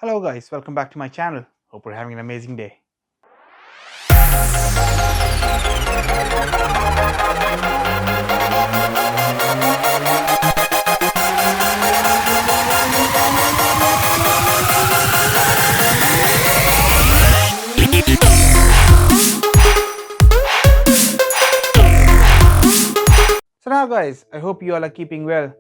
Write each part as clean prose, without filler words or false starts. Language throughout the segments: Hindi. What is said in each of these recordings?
Hello guys, welcome back to my channel. Hope you're having an amazing day. So now guys, I hope you all are keeping well.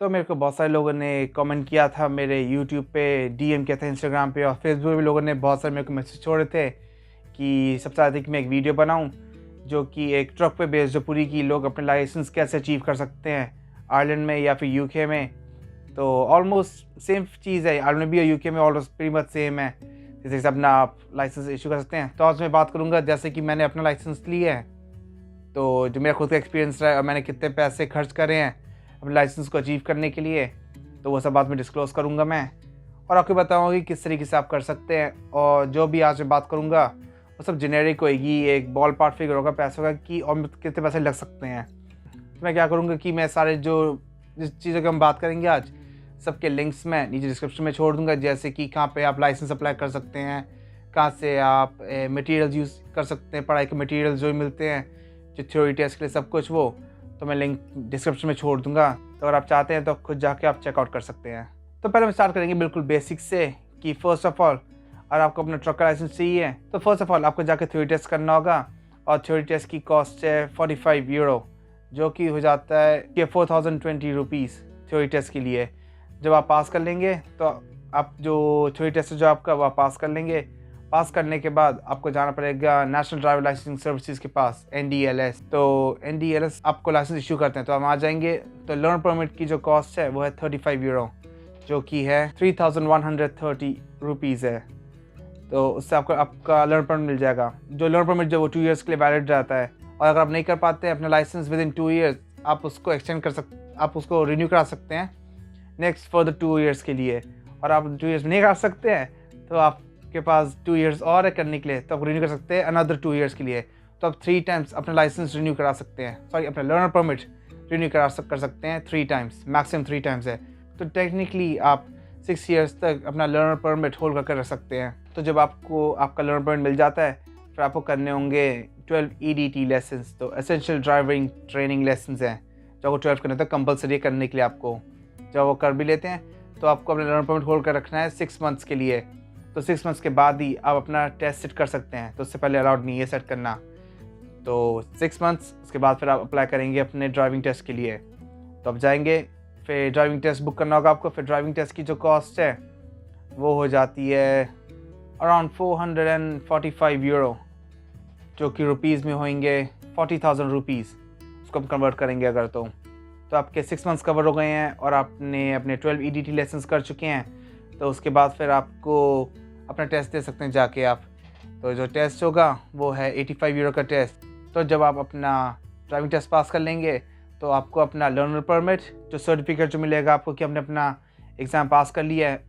तो मेरे को बहुत सारे लोगों ने कमेंट किया था मेरे YouTube पे, DM किया था Instagram पे और Facebook पे लोगों ने बहुत सारे मेरे को मैसेज छोड़े थे कि सबसे ज़्यादा कि मैं एक वीडियो बनाऊं जो कि एक ट्रक पे बेस्ड जो पूरी की लोग अपने लाइसेंस कैसे अचीव कर सकते हैं आयरलैंड में या फिर UK में। तो ऑलमोस्ट सेम चीज़ है, आयरलैंड में भी और UK में ऑलमोस्ट प्रीटी मच सेम है। जैसे अपना आप लाइसेंस इशू कर सकते हैं। तो आज मैं बात करूँगा जैसे कि मैंने अपना लाइसेंस लिया है, तो जो मेरा खुद का एक्सपीरियंस रहा है और मैंने कितने पैसे खर्च करे हैं अपने लाइसेंस को अचीव करने के लिए, तो वो सब बात में डिस्क्लोज़ करूँगा मैं और आपको बताऊँगा कि किस तरीके से आप कर सकते हैं। और जो भी आज मैं बात करूँगा वो सब जेनेरिक होगी, एक बॉल पार्ट फिगर होगा पैसों का कि और कितने पैसे लग सकते हैं। तो मैं क्या करूँगा कि मैं सारे जिस चीज़ों की हम बात करेंगे आज, सबके लिंक्स मैं नीचे डिस्क्रिप्शन में छोड़ दूँगा। जैसे कि कहाँ पे आप लाइसेंस अप्लाई कर सकते हैं, कहाँ से आप मटेरियल्स यूज़ कर सकते हैं, पढ़ाई के मटेरियल्स जो मिलते हैं, जो थ्योरी टेस्ट के लिए सब कुछ, वो तो मैं लिंक डिस्क्रिप्शन में छोड़ दूंगा। तो अगर आप चाहते हैं तो खुद जाके आप चेकआउट कर सकते हैं। तो पहले हम स्टार्ट करेंगे बिल्कुल बेसिक से कि फर्स्ट ऑफ ऑल अगर आपको अपना ट्रक का लाइसेंस चाहिए तो फर्स्ट ऑफ ऑल आपको जाके थ्योरी टेस्ट करना होगा और थ्योरी टेस्ट की कॉस्ट है 45 यूरो, जो कि हो जाता है कि 4020 रुपीज़ थ्योरी टेस्ट के लिए। जब आप पास कर लेंगे तो आप जो थ्योरी टेस्ट जो आपका वो पास कर लेंगे। पास करने के बाद आपको जाना पड़ेगा नेशनल ड्राइवर लाइसेंसिंग सर्विसेज के पास, NDLS। तो NDLS आपको लाइसेंस इशू करते हैं। तो हम आ जाएंगे तो लर्न परमिट की जो कॉस्ट है वो है 35 यूरो, जो कि है 3130 रुपीज़ है। तो उससे आपको आपका लर्न परमिट मिल जाएगा। जो लर्न परमिट जो वो 2 ईयर्स के लिए वैलिड रहता है और अगर आप नहीं कर पाते हैं अपना लाइसेंस विद इन 2 ईयर्स, आप उसको एक्सटेंड कर आप उसको रिन्यू करा सकते हैं नेक्स्ट फॉर द 2 ईयर्स के लिए। और आप 2 ईयर्स में नहीं करा सकते हैं तो आप के पास 2 ईयर्स और है करने के लिए, तो आप रिन्यू कर सकते हैं अनदर 2 ईयर्स के लिए। तो आप 3 टाइम्स अपना लाइसेंस रिन्यू करा सकते हैं, सॉरी अपना लर्नर परमिट रिन्यू कर सकते हैं 3 टाइम्स, मैक्सिमम 3 टाइम्स है। तो टेक्निकली आप 6 ईयर्स तक अपना लर्नर परमिट होल्ड करके रख सकते हैं। तो जब आपको आपका लर्नर परमिट मिल जाता है फिर आपको करने होंगे 12 EDT लेसन्स, तो एसेंशियल ड्राइविंग ट्रेनिंग लेसन्स हैं जो आपको 12 करने होता है कंपलसरी करने के लिए। आपको जब वो कर भी लेते हैं तो आपको अपना लर्नर परमिट होल्ड कर रखना है 6 मंथ्स के लिए। तो 6 मंथ्स के बाद ही आप अपना टेस्ट सेट कर सकते हैं, तो उससे पहले अलाउड नहीं है सेट करना। तो 6 मंथ्स उसके बाद फिर आप अप्लाई करेंगे अपने ड्राइविंग टेस्ट के लिए। तो आप जाएंगे, फिर ड्राइविंग टेस्ट बुक करना होगा आपको। फिर ड्राइविंग टेस्ट की जो कॉस्ट है वो हो जाती है अराउंड 445 यूरो, जो कि रुपीज़ में होंगे 40,000 रुपीज़। उसको हम कन्वर्ट करेंगे अगर तो आपके 6 मंथ्स कवर हो गए हैं और आपने अपने 12 EDT लेसन्स कर चुके हैं। तो उसके बाद फिर आपको अपना टेस्ट दे सकते हैं जाके आप। तो जो टेस्ट होगा वो है 85 यूरो का टेस्ट। तो जब आप अपना ड्राइविंग टेस्ट पास कर लेंगे तो आपको अपना लर्नर परमिट जो सर्टिफिकेट जो मिलेगा आपको कि हमने अपना एग्ज़ाम पास कर लिया है,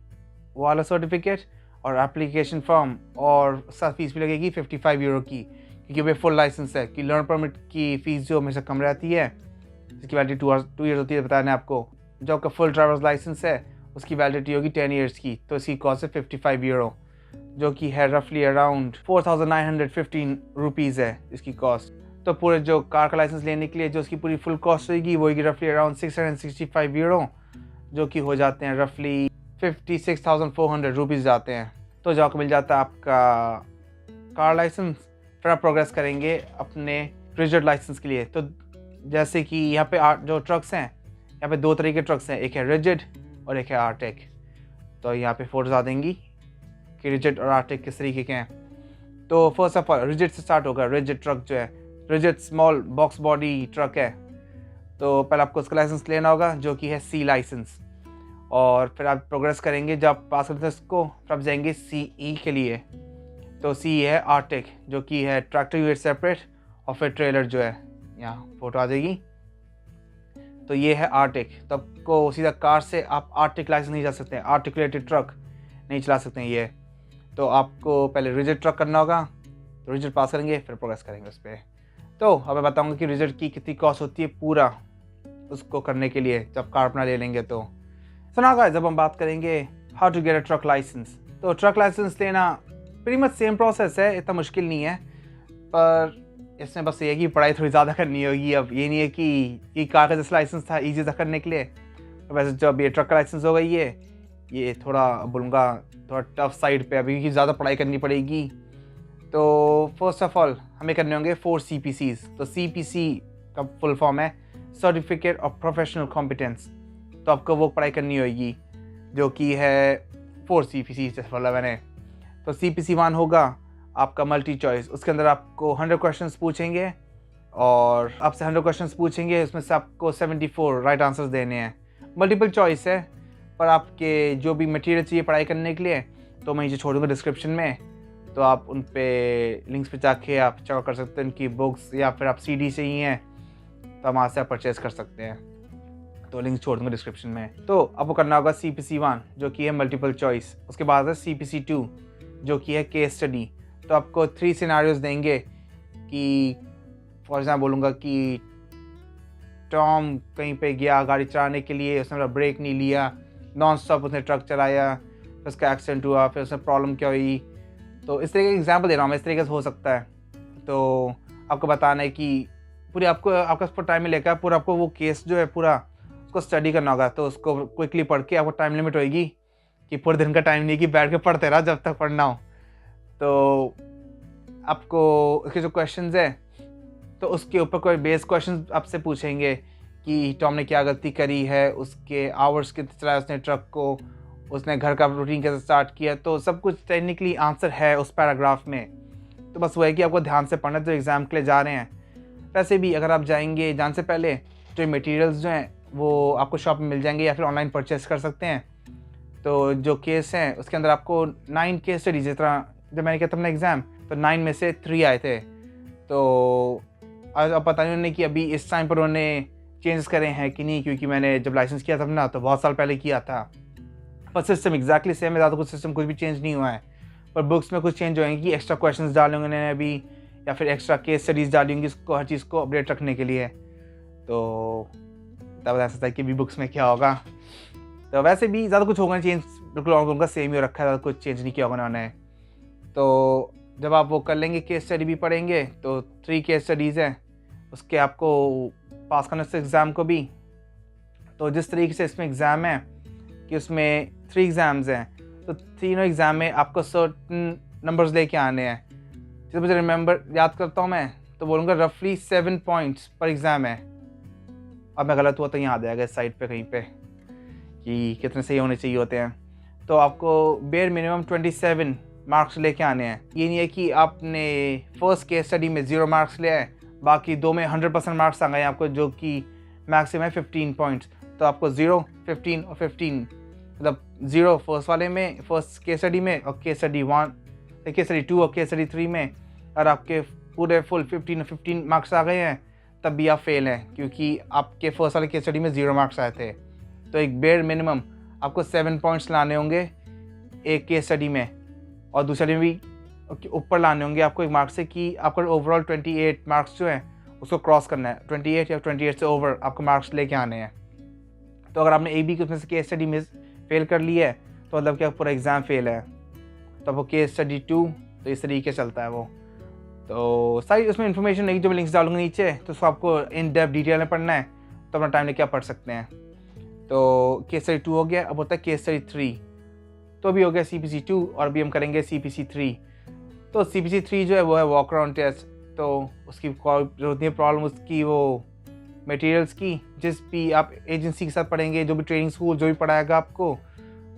वो वाला सर्टिफिकेट और एप्लीकेशन फॉर्म, और साथ फीस भी लगेगी 55 यूरो की, क्योंकि वो फुल लाइसेंस है कि लर्नर परमिट की फ़ीस जो हमेशा कम रहती है, जिसकी वैलिडिटी 2 ईयर्स होती है बताना है आपको। जो आपका फुल ड्राइवर्स लाइसेंस है उसकी वैलिडिटी होगी 10 ईयर्स की। तो इसकी कॉस्ट है 55 यूरो, जो कि है रफली अराउंड 4915 रुपीज़ है इसकी कॉस्ट। तो पूरे जो कार का लाइसेंस लेने के लिए जो उसकी पूरी फुल कॉस्ट होगी वो होगी रफली अराउंड 665 यूरो, जो कि हो जाते हैं रफली 56,400 रुपीज़ जाते हैं। तो जो आपको मिल जाता है आपका कार लाइसेंस। फिर आप प्रोग्रेस करेंगे अपने रिजिड लाइसेंस के लिए। तो जैसे कि यहाँ पे जो ट्रक्स हैं, यहाँ पे 2 तरह के ट्रक्स हैं, एक है रिजिड और एक है आर्टिक। तो यहाँ पे फोटोज आ देंगी कि रिजिड और आर्टिक किस तरीके के हैं। तो फर्स्ट ऑफ ऑल रिजिड से स्टार्ट होगा। रिजिड ट्रक जो है, rigid small box body truck है। तो पहले आपको उसका लाइसेंस लेना होगा जो कि है C लाइसेंस, और फिर आप प्रोग्रेस करेंगे। जब आप पास करते हैं उसको फिर आप जाएंगे CE के लिए। तो C है आर्टिक, जो कि है ट्रैक्टर यूनिट सेपरेट, और फिर ट्रेलर जो है, यहाँ फोटो आ जाएगी। तो ये है आर्टिक। तो आपको सीधा कार से आप आर्टिक लाइसेंस नहीं जा सकते हैं, आर्टिकुलेटेड ट्रक नहीं चला सकते हैं ये। तो आपको पहले रिजिड ट्रक करना होगा। तो रिजिड पास करेंगे फिर प्रोग्रेस करेंगे उस पर। तो अब मैं बताऊंगा कि रिजिड की कितनी कॉस्ट होती है पूरा उसको करने के लिए जब कार अपना ले लेंगे। तो सुना गाइस, जब हम बात करेंगे how to get a truck licence, तो ट्रक लाइसेंस लेना प्रीटी मच सेम प्रोसेस है, इतना मुश्किल नहीं है, पर इसमें बस ये है कि पढ़ाई थोड़ी ज़्यादा करनी होगी। अब ये नहीं है कि कार का जैसा लाइसेंस था ईजी था करने के लिए, तो वैसे जब ये ट्रक का लाइसेंस होगा ये थोड़ा बोलूँगा थोड़ा टफ साइड पे, अभी की ज़्यादा पढ़ाई करनी पड़ेगी। तो फर्स्ट ऑफ ऑल हमें करने होंगे 4 CPCs। तो CPC का फुल फॉर्म है सर्टिफिकेट ऑफ प्रोफेशनल कॉम्पिटेंस। तो आपको वो पढ़ाई करनी होगी जो कि है 4 CPC जैसे बोला मैंने। तो CPC 1 होगा आपका मल्टी चॉइस, उसके अंदर आपको 100 क्वेश्चंस पूछेंगे और आपसे 100 क्वेश्चंस पूछेंगे, उसमें से आपको 74 राइट आंसर्स देने हैं। मल्टीपल चॉइस है, पर आपके जो भी मटेरियल चाहिए पढ़ाई करने के लिए तो मैं नीचे छोड़ दूँगा डिस्क्रिप्शन में, तो आप उन पे लिंक्स पे जाके आप चेक कर सकते हैं उनकी बुक्स, या फिर आप CD चाहिए तो वहाँ से आप परचेज़ कर सकते हैं, तो लिंक छोड़ दूँगा डिस्क्रिप्शन में। तो आपको करना होगा CPC 1 जो कि है मल्टीपल चॉइस, उसके बाद है CPC 2 जो कि है केस स्टडी। तो आपको 3 सिनारियोज देंगे कि फॉर एग्जाम्पल बोलूँगा कि टॉम कहीं पे गया गाड़ी चलाने के लिए, उसने मेरा ब्रेक नहीं लिया, नॉन स्टॉप उसने ट्रक चलाया, फिर उसका एक्सीडेंट हुआ, फिर उसमें प्रॉब्लम क्या हुई। तो इस तरीके का एग्जाम्पल दे रहा हूँ मैं, इस तरीके से हो सकता है। तो आपको बताना है कि पूरी आपका उस पर टाइम मिलेगा, पूरा आपको वो केस जो है पूरा उसको स्टडी करना होगा। तो उसको क्विकली पढ़ के आपको टाइम लिमिट होगी कि पूरे दिन का टाइम नहीं कि बैठ के पढ़ते रहा जब तक पढ़ना हो। तो आपको इसके जो क्वेश्चंस है तो उसके ऊपर कोई बेस क्वेश्चन आपसे पूछेंगे कि टॉम ने क्या गलती करी है, उसके आवर्स कितने चलाया उसने ट्रक को, उसने घर का रूटीन कैसे स्टार्ट किया। तो सब कुछ टेक्निकली आंसर है उस पैराग्राफ में। तो बस वो है कि आपको ध्यान से पढ़ना, तो एग्ज़ाम के लिए जा रहे हैं। वैसे भी अगर आप जाएंगे जाने से पहले जो मटेरियल्स जो हैं वो आपको शॉप में मिल जाएंगे या फिर ऑनलाइन परचेस कर सकते हैं। तो जो केस हैं उसके अंदर आपको 9 केस स्टडीज, जिस तरह जब मैंने किया था अपना एग्ज़ाम तो 9 में से 3 आए थे। तो अब पता नहीं उन्होंने कि अभी इस टाइम पर उन्होंने चेंजेस करे हैं कि नहीं, क्योंकि मैंने जब लाइसेंस किया था ना तो बहुत साल पहले किया था। पर सिस्टम एग्जैक्टली सेम है, ज़्यादा कुछ सिस्टम कुछ भी चेंज नहीं हुआ है, पर बुक्स में कुछ चेंज होंगे कि एक्स्ट्रा क्वेश्चंस डालेंगे उन्होंने अभी, या फिर एक्स्ट्रा केस स्टडीज़ डालेंगे इसको हर चीज़ को अपडेट रखने के लिए। तो तब बता सकता है कि भी बुक्स में क्या होगा। तो वैसे भी ज़्यादा कुछ होगा चेंज, बिल्कुल उनका सेम ही रखा है, ज़्यादा कुछ चेंज नहीं किया होगा उन्होंने। तो जब आप वो कर लेंगे केस स्टडी भी पढ़ेंगे तो 3 केस स्टडीज़ हैं, उसके आपको पास करना है एग्ज़ाम को भी। तो जिस तरीके से इसमें एग्ज़ाम है कि उसमें 3 एग्ज़ाम्स हैं, तो तीनों एग्ज़ाम में आपको सर्टन नंबर्स लेके आने हैं। जब मुझे रिमेंबर याद करता हूँ मैं तो बोलूँगा रफली 7 पॉइंट्स पर एग्ज़ाम है। अब मैं गलत हुआ तो यहाँ आ जाएगा इस साइड पे कहीं पे कि कितने सही होने चाहिए होते हैं। तो आपको बेयर मिनिमम 27 मार्क्स लेके आने हैं। ये नहीं है कि आपने फर्स्ट केस स्टडी में 0 मार्क्स ले आए, बाकी 2 में 100% मार्क्स आ गए आपको, जो कि मैक्सिमम है 15 पॉइंट्स। तो आपको 0, 15 और 15, मतलब 0 फर्स्ट वाले में, फर्स्ट केस स्टडी में, और केस स्टडी 1, केस स्टडी 2 और केस स्टडी 3 में। और आपके पूरे फुल 15 और 15 मार्क्स आ गए हैं तब भी आप फेल हैं, क्योंकि आपके फर्स्ट वाले केस स्टडी में 0 मार्क्स आए थे। तो एक बेयर मिनिमम आपको 7 पॉइंट्स लाने होंगे एक केस स्टडी में, और दूसरे में भी ऊपर लाने होंगे आपको एक मार्क्स से कि आपका ओवरऑल 28 मार्क्स जो है उसको क्रॉस करना है। 28 या 28 से ओवर आपको मार्क्स लेके आने हैं। तो अगर आपने एक भी उसमें से केस स्टडी में फेल कर लिया है तो मतलब कि पूरा एग्ज़ाम फेल है। तो वो केस स्टडी 2 तो इस तरीके चलता है वो। तो सारी उसमें इन्फॉर्मेशन नहीं, जो मैं लिंक्स डालूंगा नीचे, तो उसको आपको इन डेप्थ डिटेल में पढ़ना है तो अपना टाइम लेके आप पढ़ सकते हैं। तो केस स्टडी 2 हो गया, अब होता है केस स्टडी 3। तो अभी हो गया CPC 2 और अभी हम करेंगे CPC 3। तो CPC 3 जो है वो है वॉक अराउंड टेस्ट। तो उसकी जरूरत नहीं है प्रॉब्लम उसकी वो मटेरियल्स की, जिस भी आप एजेंसी के साथ पढ़ेंगे, जो भी ट्रेनिंग स्कूल जो भी पढ़ाएगा आपको,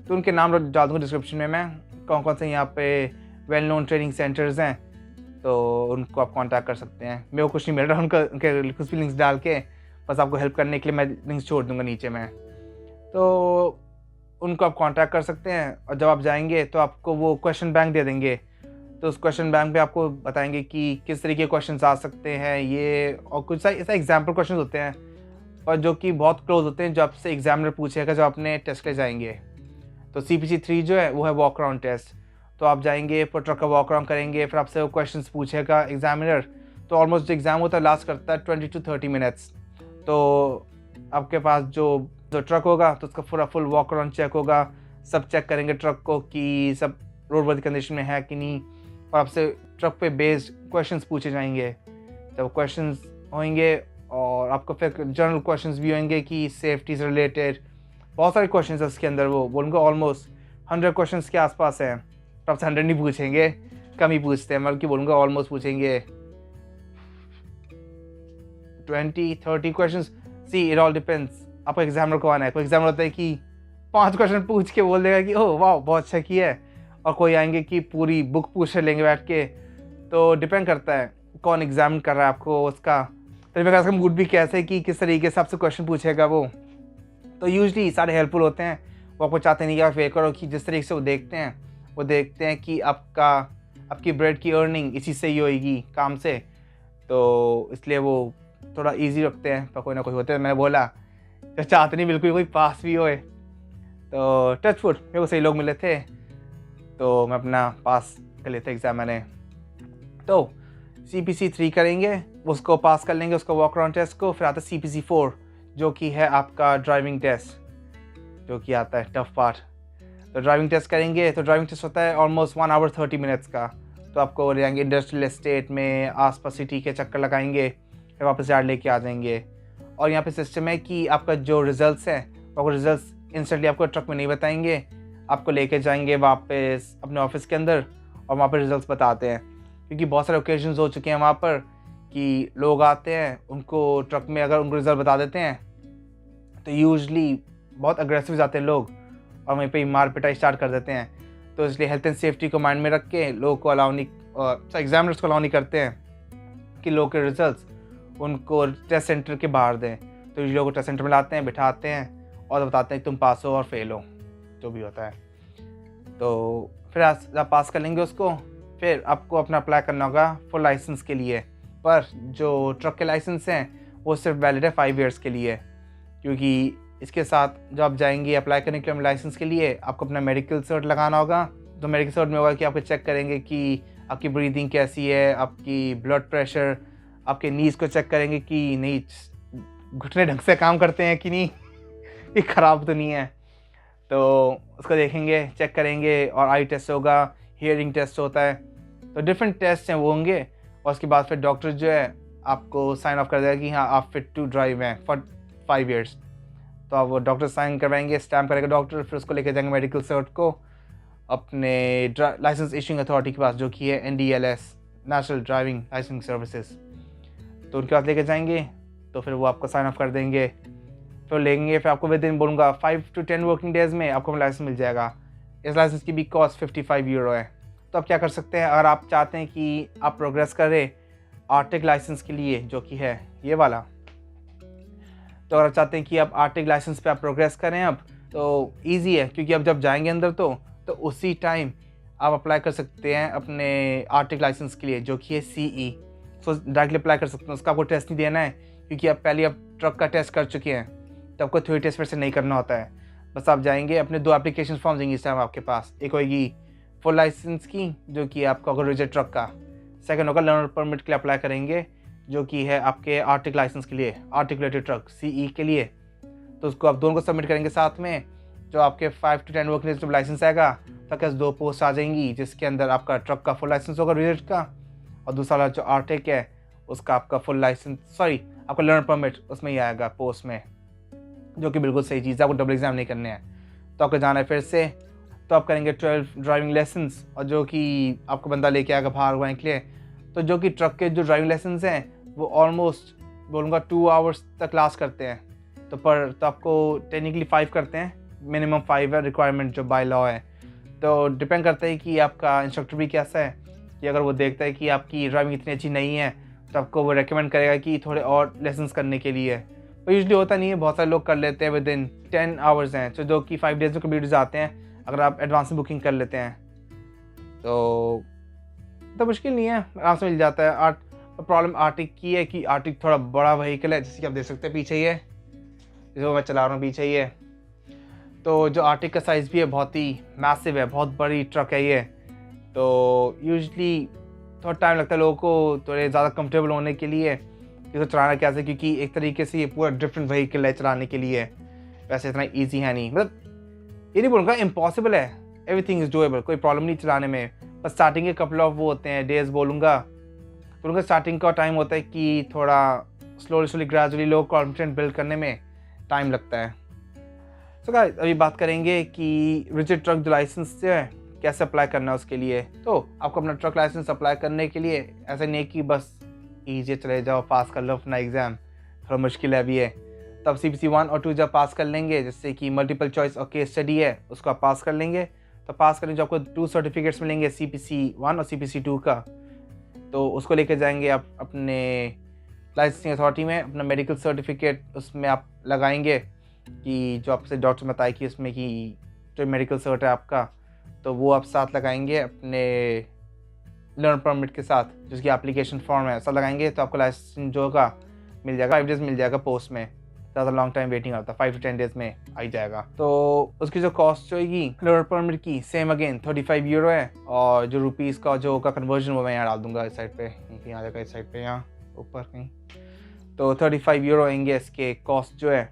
तो उनके नाम डाल दूँगा डिस्क्रिप्शन में मैं, कौन कौन से यहाँ पे वेल नोन ट्रेनिंग सेंटर्स हैं, तो उनको आप कांटेक्ट कर सकते हैं। मेरे को कुछ नहीं मिल रहा उनके कुछ भी लिंक्स डाल के, बस आपको हेल्प करने के लिए मैं लिंक्स छोड़ दूँगा नीचे में, तो उनको आप कांटेक्ट कर सकते हैं। और जब आप जाएंगे तो आपको वो क्वेश्चन बैंक दे देंगे, तो उस क्वेश्चन बैंक पे आपको बताएंगे कि किस तरीके के क्वेश्चंस आ सकते हैं ये, और कुछ ऐसा एग्जाम्पल क्वेश्चन होते हैं और जो कि बहुत क्लोज होते हैं जो आपसे एग्जामिनर पूछेगा जब अपने टेस्ट के जाएंगे। तो CPC 3 जो है वो है वॉक अराउंड टेस्ट। तो आप जाएंगे फिर ट्रक का वॉक अराउंड करेंगे, फिर आपसे वो क्वेश्चन पूछेगा एग्जामिनर। तो ऑलमोस्ट जो एग्ज़ाम होता है लास्ट करता है 20 to 30 मिनट्स। तो आपके पास जो ट्रक होगा तो उसका पूरा फुल वॉक अराउंड चेक होगा, सब चेक करेंगे ट्रक को कि सब रोड वर्दी कंडीशन में है कि नहीं, और आपसे ट्रक पे बेस्ड क्वेश्चंस पूछे जाएंगे। जब क्वेश्चंस होंगे और आपको फिर जनरल क्वेश्चंस भी होंगे कि सेफ्टी से रिलेटेड, बहुत सारे क्वेश्चंस है उसके अंदर। वो बोलूँगा ऑलमोस्ट 100 क्वेश्चंस के आसपास हैं। तो आपसे 100 नहीं पूछेंगे, कम ही पूछते हैं, मतलब कि बोलूँगा ऑलमोस्ट पूछेंगे 20-30 questions. See it all depends, आपको एग्जाम रखवाना है। कोई एग्जाम होता है कि 5 क्वेश्चन पूछ के बोल देगा कि ओह वाह बहुत अच्छा किया है, और कोई आएंगे कि पूरी बुक पूछ लेंगे बैठ के। तो डिपेंड करता है कौन एग्जाम कर रहा है आपको, उसका तरीका का मूड भी कैसे है कि किस तरीके से आपसे क्वेश्चन पूछेगा वो। तो यूजली सारे हेल्पफुल होते हैं। वो आपको चाहते नहीं कि आप फेल करो, कि जिस तरीके से वो देखते हैं कि आपकी ब्रेड की अर्निंग इसी से ही होएगी, काम से। तो इसलिए वो थोड़ा इजी रखते हैं। पर कोई ना कोई होते हैं, मैंने बोला तो चाहते नहीं बिल्कुल कोई पास भी होए। तो टच वुड मेरे को सही लोग मिले थे, तो मैं अपना पास कर लेते एग्ज़ाम मैंने। तो CPC 3 करेंगे, उसको पास कर लेंगे, उसको वॉक अराउंड टेस्ट को। फिर आता है CPC 4 जो कि है आपका ड्राइविंग टेस्ट, जो कि आता है टफ पार्ट। तो ड्राइविंग टेस्ट करेंगे। तो ड्राइविंग टेस्ट होता है ऑलमोस्ट 1 आवर 30 मिनट्स का। तो आपको ले जाएंगे इंडस्ट्रियल एस्टेट में, आसपास सिटी के चक्कर लगाएंगे, फिर वापस यार्ड लेके आ जाएंगे। और यहाँ पे सिस्टम है कि आपका जो रिजल्ट्स हैं वो रिजल्ट्स इंस्टेंटली आपको ट्रक में नहीं बताएंगे, आपको लेके जाएंगे वापस अपने ऑफिस के अंदर और वहाँ पर रिजल्ट्स बताते हैं। क्योंकि बहुत सारे ओकेजन्स हो चुके हैं वहाँ पर कि लोग आते हैं, उनको ट्रक में अगर उनको रिजल्ट बता देते हैं तो यूजली बहुत अग्रेसिव जाते हैं लोग और वहीं पे मार पिटाई स्टार्ट कर देते हैं। तो इसलिए हेल्थ एंड सेफ्टी को माइंड में रख के लोगों को अलाउ नहीं, एग्जामिनर्स को अलाउ नहीं करते हैं कि लोगों के रिजल्ट्स उनको टेस्ट सेंटर के बाहर दें। तो ये लोग टेस्ट सेंटर में लाते हैं, बिठाते हैं और बताते हैं कि तुम पास हो और फेल हो, जो भी होता है। तो फिर आप पास कर लेंगे उसको, फिर आपको अपना अप्लाई करना होगा फुल लाइसेंस के लिए। पर जो ट्रक के लाइसेंस हैं वो सिर्फ वैलिड है 5 ईयर्स के लिए। क्योंकि इसके साथ जब आप जाएंगे अप्लाई करने के लिए लाइसेंस के लिए, आपको अपना मेडिकल सर्ट लगाना होगा। तो मेडिकल सर्ट में होगा कि आपको चेक करेंगे कि आपकी ब्रीदिंग कैसी है, आपकी ब्लड प्रेशर, आपके नीज को चेक करेंगे कि नहीं घुटने ढंग से काम करते हैं कि नहीं, ये ख़राब तो नहीं है। तो उसको देखेंगे, चेक करेंगे। और आई टेस्ट होगा, हियरिंग टेस्ट होता है। तो डिफरेंट टेस्ट हैं वो होंगे। और उसके बाद फिर डॉक्टर जो है आपको साइन ऑफ कर देगा कि हाँ आप फिट टू ड्राइव हैं फॉर 5 ईयर्स। तो आप वो डॉक्टर साइन करवाएंगे, स्टैम्प करेगा डॉक्टर, फिर उसको लेके जाएंगे मेडिकल सर्ट को अपने लाइसेंस इशूइंग अथॉरिटी के पास, जो कि है NDLS, national driving licensing services. तो उनके पास लेके जाएंगे, तो फिर वो आपको साइन ऑफ कर देंगे, फिर लेंगे। फिर आपको विद इन बोलूँगा 5 to 10 वर्किंग डेज़ में आपको लाइसेंस मिल जाएगा। इस लाइसेंस की भी कॉस्ट 55 यूरो है। तो आप क्या कर सकते हैं, अगर आप चाहते हैं कि आप प्रोग्रेस करें आर्टिक लाइसेंस के लिए, जो कि है ये वाला, तो अगर आप चाहते हैं कि आप आर्टिक लाइसेंस पे आप प्रोग्रेस करें अब, तो ईजी है। क्योंकि अब जब जाएंगे अंदर तो उसी टाइम आप अप्लाई कर सकते हैं अपने आर्टिक लाइसेंस के लिए, जो कि है CE। सो डायरेक्टली अप्लाई कर सकते हैं, उसका आपको टेस्ट नहीं देना है। क्योंकि आप पहले आप ट्रक का टेस्ट कर चुके हैं, तो आपको थ्योरी टेस्ट फिर से नहीं करना होता है। बस आप जाएंगे, अपने 2 एप्लीकेशन फॉर्म देंगे इस टाइम आपके पास। एक होगी फुल लाइसेंस की, जो कि आपका होगा रिजर्व ट्रक का। सेकंड होगा लर्नर परमिट के लिए अप्लाई करेंगे, जो कि है आपके आर्टिक लाइसेंस के लिए, आर्टिकुलेटेड ट्रक CE के लिए। तो उसको आप दोनों को सबमिट करेंगे साथ में। जो आपके 5 to 10 वर्किंग डेज जब लाइसेंस आएगा, तक 2 पोस्ट आ जाएंगी, जिसके अंदर आपका ट्रक का फुल लाइसेंस होगा रिजर्व का, और दूसरा वाला जो आर्टिक है उसका आपका फुल लाइसेंस, सॉरी आपका लर्नर परमिट उसमें ही आएगा पोस्ट में, जो कि बिल्कुल सही चीज़ है। आपको डबल एग्जाम नहीं करने हैं। तो आपको जाना है फिर से, तो आप करेंगे 12 ड्राइविंग लेसन्स, और जो कि आपको बंदा लेके आएगा बाहर हुआ के लिए। तो जो कि ट्रक के जो ड्राइविंग लेसन्स हैं वो ऑलमोस्ट बोलूँगा 2 आवर्स तक लास्ट करते हैं। तो आपको टेक्निकली 5 करते हैं, मिनिमम 5 है रिक्वायरमेंट जो बाय लॉ है। तो डिपेंड करता है कि आपका इंस्ट्रक्टर भी कैसा है, कि अगर वो देखता है कि आपकी ड्राइविंग इतनी अच्छी नहीं है तो आपको वो रेकमेंड करेगा कि थोड़े और लेसन्स करने के लिए। तो यूजली होता नहीं है, बहुत सारे लोग कर लेते हैं विद इन 10 आवर्स हैं, तो जो कि 5 डेज़ में कंप्लीट जाते हैं अगर आप एडवांस में बुकिंग कर लेते हैं। तो मुश्किल नहीं है, आराम से मिल जाता है। प्रॉब्लम आर्टिक की है कि आर्टिक थोड़ा बड़ा व्हीकल है, जैसे कि आप देख सकते हैं पीछे ही है, जो मैं चला रहा हूँ पीछे ही है। तो जो आर्टिक का साइज़ भी है बहुत ही मैसिव है, बहुत बड़ी ट्रक है ये। तो यूजली थोड़ा टाइम लगता है लोगों को थोड़े ज़्यादा कंफर्टेबल होने के लिए इसको चलाना कैसे, क्योंकि एक तरीके से ये पूरा डिफरेंट व्हीकल है चलाने के लिए। वैसे इतना ईजी है नहीं, मतलब ये नहीं बोलूँगा इम्पॉसिबल है, एवरीथिंग इज़ डूएबल, कोई प्रॉब्लम नहीं चलाने में। बस स्टार्टिंग के कपल ऑफ वो होते हैं डेज़ बोलूँगा, तो उनका स्टार्टिंग का टाइम होता है कि थोड़ा slowly gradually low confidence build करने में टाइम लगता है। सो गाइस, अभी बात करेंगे कि रिजिड ट्रक लाइसेंस जो है कैसे अप्लाई करना है उसके लिए। तो आपको अपना ट्रक लाइसेंस अप्लाई करने के लिए ऐसा नहीं कि बस ईजी चले जाओ, पास कर लो अपना एग्ज़ाम, थोड़ा मुश्किल है अभी है। तब CPC 1 और 2 जब पास कर लेंगे, जैसे कि मल्टीपल चॉइस और केस स्टडी है, उसको आप पास कर लेंगे, तो पास करने जो आपको 2 सर्टिफिकेट्स मिलेंगे CPC 1 और CPC 2 का, तो उसको लेकर जाएंगे आप अपने लाइसेंसिंग अथॉरिटी में, अपना मेडिकल सर्टिफिकेट उसमें आप लगाएंगे कि जो आपसे डॉक्टर बताए कि उसमें कि जो मेडिकल सर्ट है आपका, तो वो आप साथ लगाएंगे अपने लर्न परमिट के साथ, जिसकी एप्लीकेशन फॉर्म है सब लगाएंगे, तो आपको लाइसेंस जो होगा मिल जाएगा। 5 डेज़ मिल जाएगा पोस्ट में, ज़्यादा लॉन्ग टाइम वेटिंग आता है, 5 to 10 डेज़ में आ ही जाएगा। तो उसकी जो कॉस्ट होगी लर्न परमिट की सेम अगेन 35 यूरो है, और जो रुपीज़ का जो का कन्वर्जन वो मैं यहाँ डाल दूँगा इस साइड पे, कहीं आ जाएगा इस साइड पे यहाँ ऊपर कहीं, तो 35 यूरो आएंगे इसके कॉस्ट जो है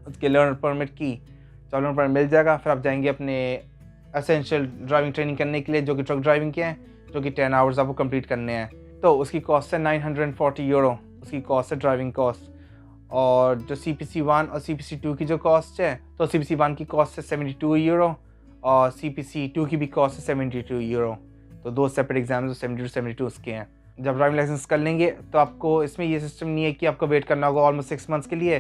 उसके लर्न परमिट की। तो लर्न परमिट मिल जाएगा, फिर आप जाएंगे अपने एसेंशियल ड्राइविंग ट्रेनिंग करने के लिए, जो कि ट्रक ड्राइविंग के हैं, जो कि 10 आवर्स आपको कंप्लीट करने हैं। तो उसकी कॉस्ट है 940 यूरो, उसकी कॉस्ट है ड्राइविंग कॉस्ट। और जो CPC 1 और CPC 2 की जो कॉस्ट है, तो CPC 1 की कॉस्ट है 72 यूरो और CPC 2 की भी कॉस्ट है 72 यूरो। तो 2 सेपरेट एग्जाम 72 उसके हैं। जब ड्राइविंग लाइसेंस कर लेंगे तो आपको इसमें ये सिस्टम नहीं है कि आपको वेट करना होगा ऑलमोस्ट 6 मंथ्स के लिए।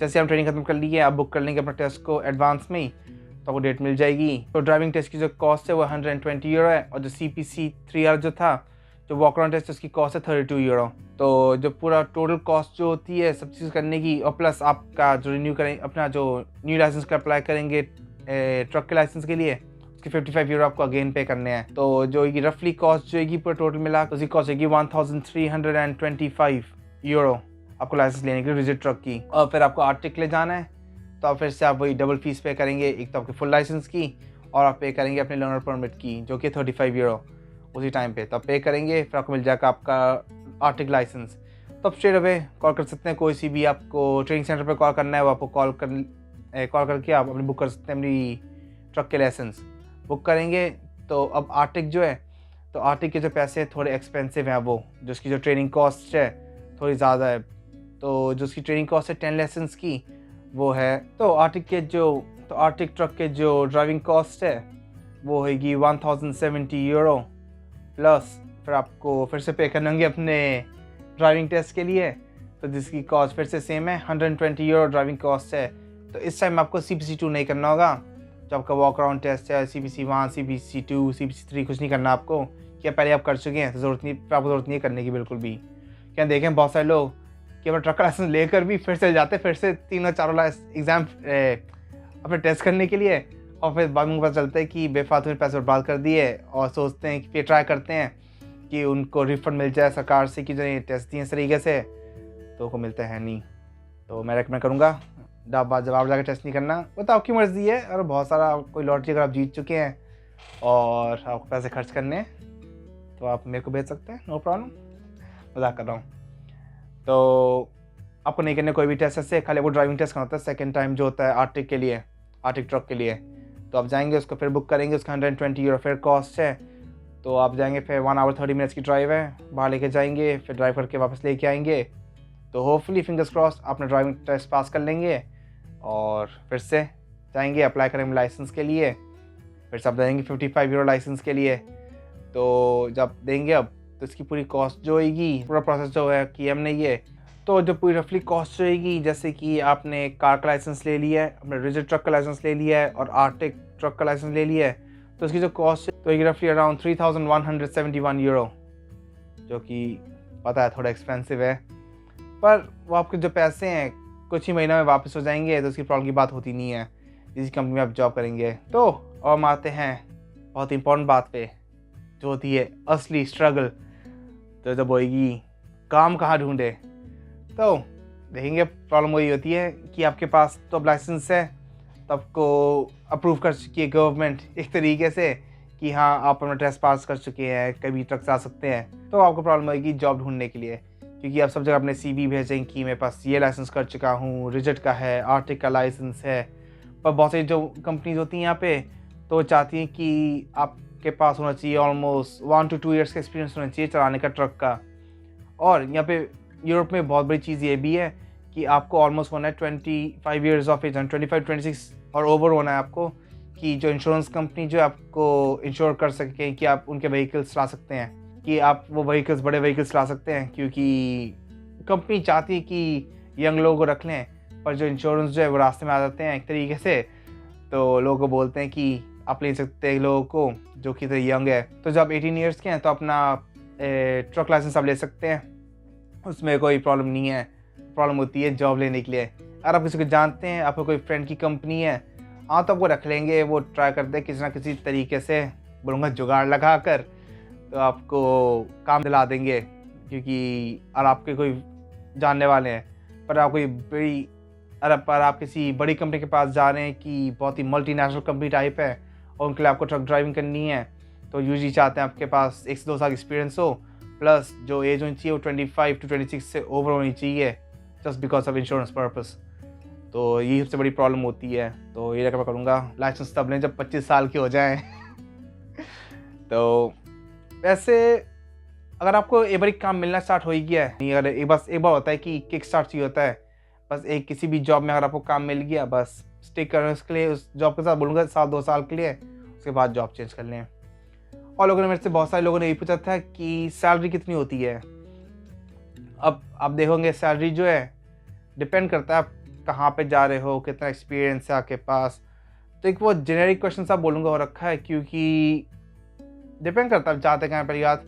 जैसे हम ट्रेनिंग खत्म कर ली है, आप बुक कर लेंगे अपना टेस्ट को एडवांस में ही, तो आपको डेट मिल जाएगी। तो ड्राइविंग टेस्ट की जो कॉस्ट है वो 120 यूरो है, और जो CPC 3R जो था, जो वॉक अराउंड टेस्ट, उसकी कॉस्ट है 32 यूरो। तो जो पूरा टोटल कॉस्ट जो होती है सब चीज़ करने की, और प्लस आपका जो रिन्यू करें अपना जो न्यू लाइसेंस का अप्लाई करेंगे ट्रक के लाइसेंस के लिए, उसके 55 यूरो आपको अगेन पे करने हैं। तो जो ये रफली कॉस्ट जो है पूरा टोटल मिला, तो उसकी कॉस्ट होगी 1325 यूरो आपको लाइसेंस लेने के लिए रिजिड ट्रक की। और फिर आपको आर्टिक ले जाना है, तो फिर से आप वही डबल फीस पे करेंगे, एक तो आपके फुल लाइसेंस की, और आप पे करेंगे अपने लर्नर परमिट की, जो कि 35 यूरो उसी टाइम पे, तो आप पे करेंगे, फिर आपको मिल जाएगा आपका आर्टिक लाइसेंस। तो आप स्ट्रेट अवे कॉल कर सकते हैं, कोई सी भी आपको ट्रेनिंग सेंटर पे कॉल करना है, वो आपको कॉल करके आप अपनी बुक कर सकते हैं, अपनी ट्रक के लाइसेंस बुक करेंगे। तो अब आर्टिक जो है, तो आर्टिक के जो पैसे थोड़े एक्सपेंसिव हैं, वो जो उसकी जो ट्रेनिंग कॉस्ट है थोड़ी ज़्यादा है। तो जो उसकी ट्रेनिंग कॉस्ट है 10 लेसन्स की वो है, तो आर्टिक ट्रक के जो ड्राइविंग कॉस्ट है वो होगी 1070 यूरो, प्लस फिर आपको फिर से पे करने होंगे अपने ड्राइविंग टेस्ट के लिए, तो जिसकी कॉस्ट फिर से सेम है 120 यूरो ड्राइविंग कॉस्ट है। तो इस टाइम आपको CPC 2 नहीं करना होगा, जो आपका वॉक अराउंड टेस्ट है CPC 1, CPC 2, CPC 3 कुछ नहीं करना आपको, क्या पहले आप कर चुके हैं, तो आपको ज़रूरत नहीं है करने की बिल्कुल भी। क्या देखें बहुत सारे लोग कि अपना ट्रक लाइसेंस लेकर भी फिर से जाते, फिर से 3-4 एग्ज़ाम अपने टेस्ट करने के लिए, और फिर बाद में पता चलता है कि बेफालतू में पैसे बर्बाद कर दिए, और सोचते हैं कि फिर ट्राई करते हैं कि उनको रिफंड मिल जाए सरकार से कि जो ये टेस्ट दिए इस तरीके से, तो को मिलता है नहीं। तो मैं रेकमेंड करूँगा जब आप जाकर टेस्ट नहीं करना, वो तो आपकी मर्ज़ी है। और बहुत सारा कोई लॉटरी अगर आप जीत चुके हैं और आपको पैसे खर्च करने हैं, तो आप मेरे को भेज सकते हैं, नो प्रॉब्लम, मजाक कर रहा हूँ। तो आपको नहीं करने कोई भी टेस्ट ऐसे, खाली वो ड्राइविंग टेस्ट करना होता है सेकंड टाइम जो होता है आर्टिक के लिए, आर्टिक ट्रक के लिए। तो आप जाएंगे, उसको फिर बुक करेंगे, उसका 120 यूरो फिर कॉस्ट है। तो आप जाएंगे, फिर 1 आवर 30 मिनट्स की ड्राइव है, बाहर लेके जाएंगे, फिर ड्राइव करके वापस लेके आएंगे। तो होपफुली फिंगर्स क्रॉस अपना ड्राइविंग टेस्ट पास कर लेंगे, और फिर से जाएंगे अप्लाई करेंगे लाइसेंस के लिए, फिर से आप देंगे 55 यूरो लाइसेंस के लिए। तो जब देंगे अब, तो इसकी पूरी कॉस्ट जो होगी, पूरा प्रोसेस जो है कि हमने ये, तो जो पूरी रफली कॉस्ट रहेगी, जैसे कि आपने कार का लाइसेंस ले लिया है, अपने रिजिड ट्रक का लाइसेंस ले लिया है, और आर्टिक ट्रक का लाइसेंस ले लिया है, तो इसकी जो कॉस्ट है तो ये रफली अराउंड 3171 यूरो, जो कि पता है थोड़ा एक्सपेंसिव है, पर वो आपके जो पैसे हैं कुछ ही महीना में वापस हो जाएंगे, तो उसकी प्रॉब्लम की बात होती नहीं है जिस कंपनी में आप जॉब करेंगे। तो और हम आते हैं बहुत इंपॉर्टेंट बात पे, जो होती है असली स्ट्रगल। तो जब होएगी काम कहाँ ढूंढे, तो देखेंगे प्रॉब्लम वही होती है कि आपके पास तो अब लाइसेंस है, तो आपको अप्रूव कर चुकी है गवर्नमेंट एक तरीके से कि हाँ आप अपना टेस्ट पास कर चुके हैं, कभी ट्रक से आ सकते हैं। तो आपको प्रॉब्लम होगी जॉब ढूंढने के लिए, क्योंकि आप सब जगह अपने CV भेजेंगे कि मेरे पास ये लाइसेंस कर चुका हूँ, रिजिड का है, आर्टिक का लाइसेंस है, पर बहुत सारी जो कंपनीज होती हैं यहाँ पे तो वो चाहती हैं कि आपके पास होना चाहिए ऑलमोस्ट 1 to 2 ईयर्स का एक्सपीरियंस होना चाहिए चलाने का ट्रक का। और यहाँ पे यूरोप में बहुत बड़ी चीज़ ये भी है कि आपको ऑलमोस्ट होना है 25 ईयर्स ऑफ एज, 25-26 और ओवर होना है आपको, कि जो इंश्योरेंस कंपनी जो आपको इंश्योर कर सके कि आप उनके व्हीकल्स चला सकते हैं, कि आप वो व्हीकल्स, बड़े व्हीकल्स चला सकते हैं। क्योंकि कंपनी चाहती है कि यंग लोगों को रख लें, पर जो इंश्योरेंस जो है वो रास्ते में आ जाते हैं एक तरीके से। तो लोगों को बोलते हैं कि आप ले सकते हैं लोगों को जो कि यंग है। तो जब 18 ईयर्स के हैं तो अपना ट्रक लाइसेंस आप ले सकते हैं, उसमें कोई प्रॉब्लम नहीं है। प्रॉब्लम होती है जॉब लेने के लिए। अगर आप किसी को जानते हैं, आपको कोई फ्रेंड की कंपनी है, हाँ तो आपको रख लेंगे। वो ट्राई करते हैं किसी ना किसी तरीके से, बोलूँगा जुगाड़ लगा कर, तो आपको काम दिला देंगे। क्योंकि और आपके कोई जानने वाले हैं, पर आप कोई बड़ी पर आप किसी बड़ी कंपनी के पास जा रहे हैं कि बहुत ही मल्टीनेशनल कंपनी टाइप है और उनके लिए आपको ट्रक ड्राइविंग करनी है, तो यूजली चाहते हैं आपके पास 1 से 2 साल एक्सपीरियंस हो, प्लस जो एज होनी चाहिए वो 25 to 26 से ओवर होनी चाहिए, just because of insurance purpose. तो यही सबसे बड़ी प्रॉब्लम होती है। तो ये मैं करूँगा लाइसेंस तब लें जब 25 साल के हो जाएं। तो वैसे अगर आपको एक बार काम मिलना स्टार्ट हो ही गया है, नहीं अगर एक बार होता है कि किक स्टार्ट चाहिए होता है। बस एक किसी भी जॉब में अगर आपको काम मिल गया, बस स्टिक करने उसके लिए, उस जॉब के साथ बोलूँगा 1-2 साल के लिए, उसके बाद जॉब चेंज कर लें। और लोगों ने मेरे से, बहुत सारे लोगों ने यही पूछा था कि सैलरी कितनी होती है। अब आप देखोगे सैलरी जो है डिपेंड करता है आप कहाँ पे जा रहे हो, कितना एक्सपीरियंस है आपके पास। तो एक वो जेनेरिक क्वेश्चन सा बोलूँगा हो रखा है, क्योंकि डिपेंड करता है जाते कहाँ पहली बात।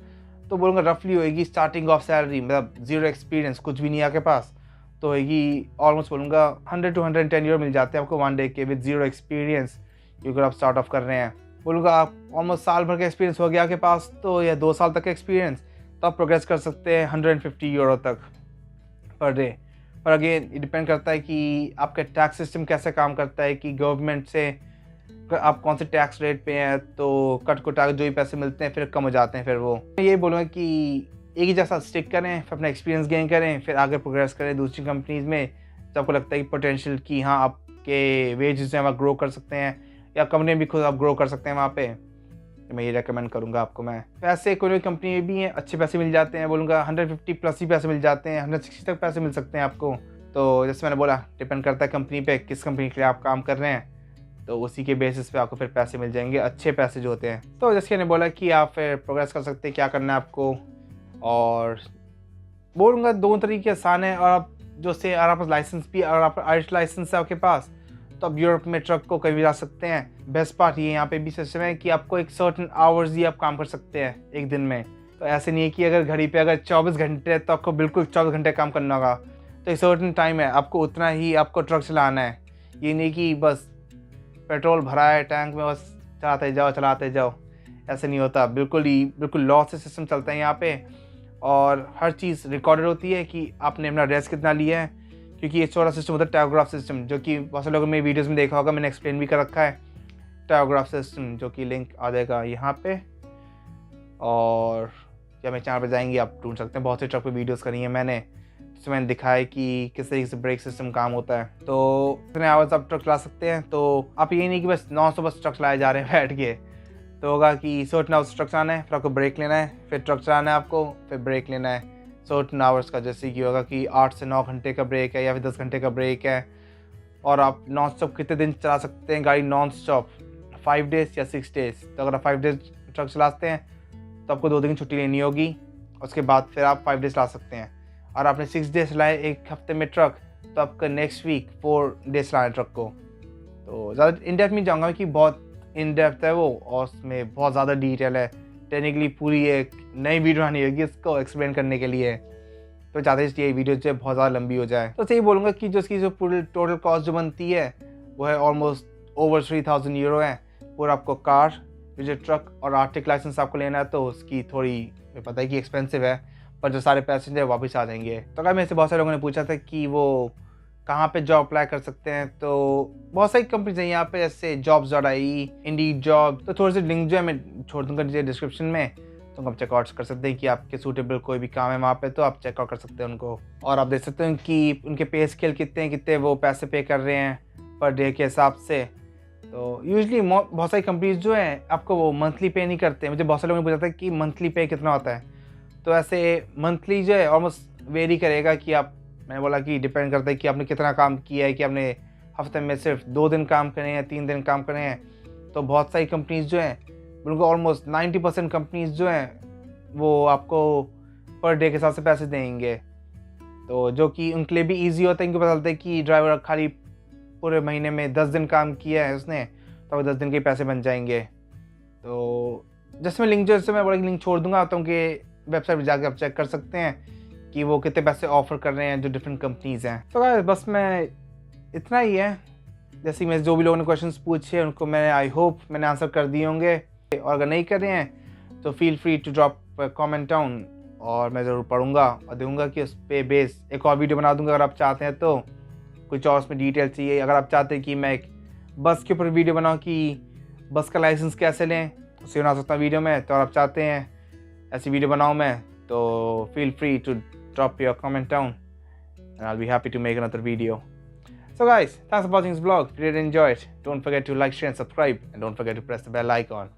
तो बोलूँगा रफली होएगी स्टार्टिंग ऑफ सैलरी, मतलब ज़ीरो एक्सपीरियंस, कुछ भी नहीं आपके पास, तो होएगी ऑलमोस्ट बोलूँगा 100 to 110 यूरो मिल जाते हैं आपको 1 डे के विद ज़ीरो एक्सपीरियंस। क्योंकि आप स्टार्ट ऑफ कर रहे हैं, बोलूँगा आप ऑलमोस्ट साल भर का एक्सपीरियंस हो गया आपके पास, तो या 2 साल तक का एक्सपीरियंस, तो आप प्रोग्रेस कर सकते हैं 150 यूरो तक पर डे। पर अगेन ये डिपेंड करता है कि आपका टैक्स सिस्टम कैसे काम करता है, कि गवर्नमेंट से आप कौन से टैक्स रेट पे हैं, तो कट को टैक्स जो भी पैसे मिलते हैं फिर कम हो जाते हैं। फिर वो मैं यही बोलूँगा कि एक ही जैसा स्टिक करें, फिर अपना एक्सपीरियंस गेन करें, फिर आगे प्रोग्रेस करें दूसरी कंपनीज़ में जब आपको लगता है कि पोटेंशियल कि हाँ आपके वेजेस हैं वहाँ ग्रो कर सकते हैं, या कंपनी भी खुद आप ग्रो कर सकते हैं वहाँ पे। तो मैं ये रेकमेंड करूँगा आपको। मैं पैसे कोई कंपनी में भी हैं, अच्छे पैसे मिल जाते हैं, बोलूँगा 150 प्लस ही पैसे मिल जाते हैं, 160 तक पैसे मिल सकते हैं आपको। तो जैसे मैंने बोला डिपेंड करता है कंपनी पे, किस कंपनी के लिए आप काम कर रहे हैं, तो उसी के बेसिस पे आपको फिर पैसे मिल जाएंगे, अच्छे पैसे जो होते हैं। तो जैसे मैंने बोला कि आप फिर प्रोग्रेस कर सकते हैं, क्या करना है आपको। और बोलूँगा 2 तरीके आसान है। और आप जो से अगर आप लाइसेंस भी, अगर आप आयरिश लाइसेंस है आपके पास, तो आप यूरोप में ट्रक को कभी जा सकते हैं। बेस्ट पार्ट ये यहाँ पे भी सिस्टम है कि आपको एक सर्टेन आवर्स ही आप काम कर सकते हैं एक दिन में। तो ऐसे नहीं है कि अगर घड़ी पे अगर 24 घंटे है तो आपको बिल्कुल 24 घंटे काम करना होगा। तो एक सर्टेन टाइम है, आपको उतना ही आपको ट्रक चलाना है। ये नहीं कि बस पेट्रोल भरा है टैंक में, बस चलाते जाओ, ऐसे नहीं होता। बिल्कुल लॉ से सिस्टम चलता है यहाँ पे, और हर चीज़ रिकॉर्डेड होती है कि आपने अपना रेस्ट कितना लिया है। क्योंकि ये छोटा सिस्टम होता है टायोग्राफ सिस्टम, जो कि बहुत से लोगों ने वीडियोज़ में देखा होगा, मैंने एक्सप्लेन भी कर रखा है टायोग्राफ सिस्टम, जो कि लिंक आ जाएगा यहाँ पे। और या मेरे चैनल पर जाएंगे आप ढूंढ सकते हैं, बहुत से ट्रक पे वीडियोज़ करी है मैंने, जिसमें मैंने दिखाया कि किस तरीके से ब्रेक सिस्टम काम होता है। तो इतने आवर्स आप ट्रक चला सकते हैं। तो आप ये नहीं कि बस 900 बस ट्रक चलाए जा रहे हैं बैठ के। तो होगा कि सर्टन आवर्स ट्रक चलाना है, फिर आपको ब्रेक लेना है, फिर ट्रक चलाना है आपको, फिर ब्रेक लेना है सर्टन आवर्स का। जैसे कि होगा कि 8 से 9 घंटे का ब्रेक है, या फिर 10 घंटे का ब्रेक है। और आप नॉन स्टॉप कितने दिन चला सकते हैं गाड़ी नॉन स्टॉप, 5 डेज़ या 6 डेज़। तो अगर आप 5 डेज़ ट्रक चलाते हैं तो आपको 2 दिन छुट्टी लेनी होगी, उसके बाद फिर आप 5 डेज़ चला सकते हैं। और आपने 6 डेज़ चलाए एक हफ्ते में ट्रक, तो आपका नेक्स्ट वीक 4 डेज़ चलाना है ट्रक को। तो ज़्यादा इन डेप्थ में जाऊँगा कि बहुत इन डेप्थ है वो, और उसमें बहुत ज़्यादा डिटेल है। टेक्निकली पूरी एक नई वीडियो आनी होगी इसको एक्सप्लेन करने के लिए। तो चाहते हैं ये वीडियो जो है बहुत ज़्यादा लंबी हो जाए। तो सही बोलूँगा कि जो इसकी जो पूरी टोटल कॉस्ट जो बनती है वो है ऑलमोस्ट ओवर 3000 यूरो है। पूरा आपको कार, जो ट्रक और आर्टिक लाइसेंस आपको लेना है, तो उसकी थोड़ी मुझे पता है कि एक्सपेंसिव है, पर जो सारे पैसेंजर वापस आ जाएंगे। तो अगर मेरे से बहुत सारे लोगों ने पूछा था कि वो कहाँ पे जॉब अप्लाई कर सकते हैं, तो बहुत सारी कंपनीज हैं यहाँ पे, जैसे jobs.ie, इंडीड जॉब। तो थोड़े से लिंक जो है मैं छोड़ दूँगा नीचे डिस्क्रिप्शन में, तो आप चेकआउट कर सकते हैं कि आपके सूटेबल कोई भी काम है वहाँ पे, तो आप चेकआउट कर सकते हैं उनको। और आप देख सकते हैं कि उनके पे स्केल कितने वो पैसे पे कर रहे हैं पर डे के हिसाब से। तो तो यूजली बहुत सारी कंपनीज जो हैं आपको वो मंथली पे नहीं करते। मुझे बहुत सारे लोगों ने पूछा था कि मंथली पे कितना होता है, तो ऐसे मंथली जो है ऑलमोस्ट वेरी करेगा कि आप, मैंने बोला कि डिपेंड करता है कि आपने कितना काम किया है, कि आपने हफ्ते में सिर्फ 2 दिन काम करे हैं, 3 दिन काम करे हैं। तो बहुत सारी कंपनीज जो हैं उनको ऑलमोस्ट 90% कंपनीज जो हैं वो आपको पर डे के हिसाब से पैसे देंगे, तो जो कि उनके लिए भी ईजी होता है। इनको पता चलता है कि ड्राइवर खाली पूरे महीने में 10 दिन काम किया है उसने, तो 10 दिन के पैसे बन जाएंगे। तो जैसे मैं लिंक जैसे मैं बड़ा लिंक छोड़ दूंगा, तो उनके वेबसाइट पर जाकर आप चेक कर सकते हैं कि वो कितने पैसे ऑफर कर रहे हैं जो डिफरेंट कंपनीज हैं। तो गाइस बस मैं इतना ही है। जैसे मैं जो भी लोगों ने क्वेश्चंस पूछे उनको मैंने आई होप मैंने आंसर कर दिए होंगे, और अगर नहीं कर रहे हैं तो feel free to drop comment down, और मैं ज़रूर पढ़ूंगा और दूंगा कि उस पर बेस एक और वीडियो बना दूंगा अगर आप चाहते हैं तो। कुछ और उसमें डिटेल चाहिए, अगर आप चाहते हैं कि मैं एक बस के ऊपर वीडियो बनाऊँ कि बस का लाइसेंस कैसे लें, उसे बना सकता हूँ वीडियो में। तो अगर आप चाहते हैं ऐसी वीडियो बनाऊँ मैं, तो feel free to drop your comment down and I'll be happy to make another video. So guys, thanks for watching this vlog. If you did enjoy it, don't forget to like, share and subscribe, and don't forget to press the bell icon.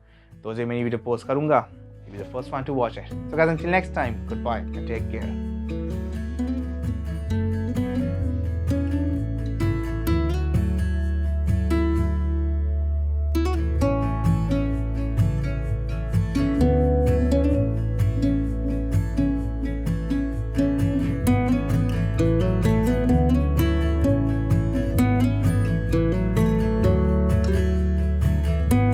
तो जो मैं वीडियो पोस्ट करूँगा, you'll be the first one to watch it. So guys, until next time, goodbye and take care.